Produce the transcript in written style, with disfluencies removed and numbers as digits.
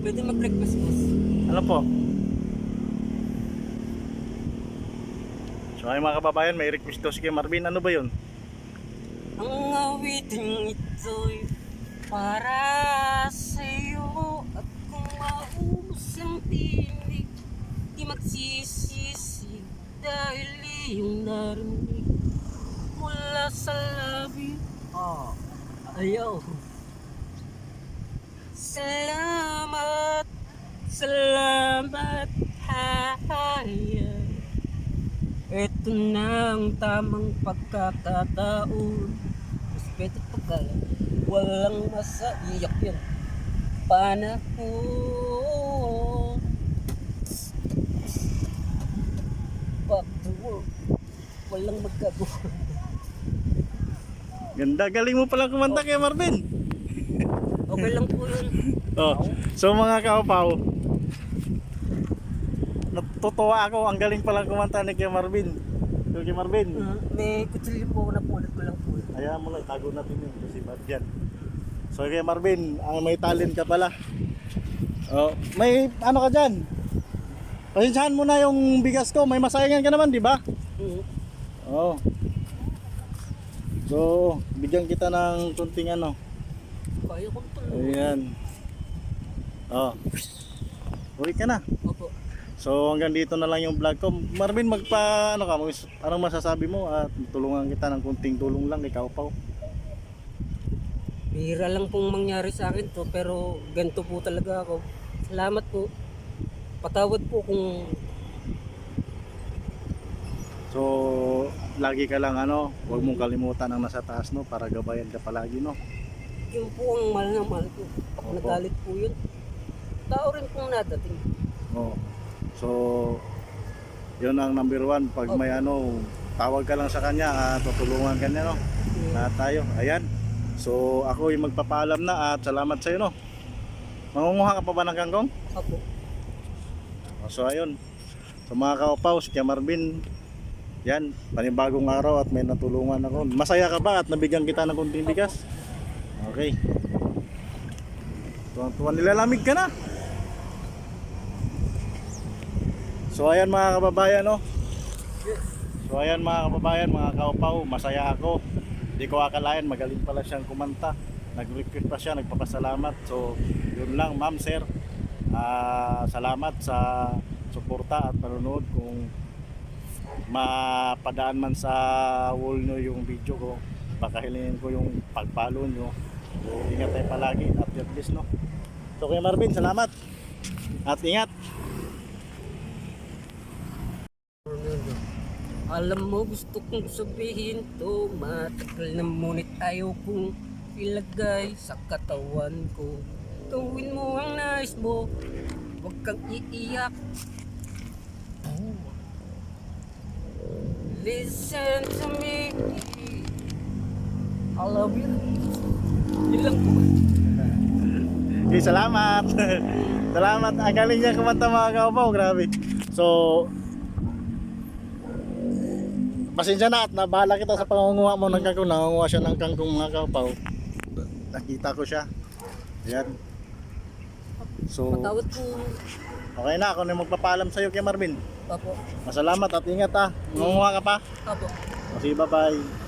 Pwede mag-request, boss. Ano po? So ay mga kababayan, may request daw si Kuya Marvin. Ano ba yun? Ang awiting ito'y para sa'yo. At kung maubos ang tinig, di magsisisi dahil iyong narinig mula sa labi. Ayaw. Salamat, salamat, hayay. Ito na ang tamang pagkakataon. Respeto pagkala, walang masaiyak yun. Panahon. Back to work. Walang magkagawa. Ganda, galing mo palang kumanta Kuya Marvin. Okay lang po yun. Oh, so mga kaupaw, natutuwa ako, ang galing palang kumanta ni Kuya Marvin. So Kuya Marvin, May kutsilyo po ako, napulot ko lang po yun. ayaw mo lang, tago natin yun kasi bad yan. So Kuya Marvin, ang may talent ka pala. Oh, may ano ka dyan? Pasensyahan mo na yung bigas ko, may masayangan ka naman, di ba? Oh. So, bigyan kita ng kunting ano. Kaya ko ito. Ayan. Oh. Uwi ka na. Opo. So hanggang dito na lang yung vlog ko. Marvin, magpa ano ka, anong masasabi mo at tulungan kita ng kunting tulong lang ikaw pa. Bihira lang pong mangyari sa akin to, pero ganito po talaga ako. Salamat po. Patawad po kung So lagi ka lang ano, huwag mong kalimutan ang nasa taas no para gabayan ka palagi no. yun po ang mahal na mahal ko. Pag Opo. nagalit po yun, tao rin pong nadating. Oh. So yun ang number one pag may ano, tawag ka lang sa kanya at tutulungan ka niya no. Lahat tayo. Ayan. So ako yung magpapaalam na at salamat sa iyo no. Mangunguha ka pa ba ng kangkong? Opo. So ayun. So mga kaupaw, si Kuya Marvin, yan, panibagong araw at may natulungan ako. Masaya ka ba at nabigyan kita ng kunting bigas? Okay. Tuwang-tuwa, nilalamig ka na. So ayan mga kababayan no. So ayan mga kababayan, mga kaupaw, masaya ako. Hindi ko akalain magaling pala siyang kumanta. Nag-request pa siya, nagpapasalamat. So yun lang ma'am sir. Salamat sa suporta at panonood. Kung mapadaan man sa wall nyo yung video ko, baka hilingin ko yung pag-follow nyo. So ingat tayo palagi at God bless no. So Kuya Marvin, salamat at ingat. Alam mo, gusto kong sabihin to, matagal na ngunit ayaw kong ilagay sa katawan ko. Gawin mo ang nais mo, huwag kang iiyak. Listen to me, I love you. Yun lang po. Okay, salamat. Salamat. Ang galing niya kumanta mga kaupaw, grabe. So pasensya na at nabahala kita sa pangunguha mo ng kangkong. Nangunguha siya ng kangkong mga kaupaw. Nakita ko siya. Ayan. So Patawad po. okay na, ako na magpapaalam sa iyo Kuya Marvin. Opo. Masalamat at ingat ah. Mangunguha ka pa. Opo. Okay, bye bye.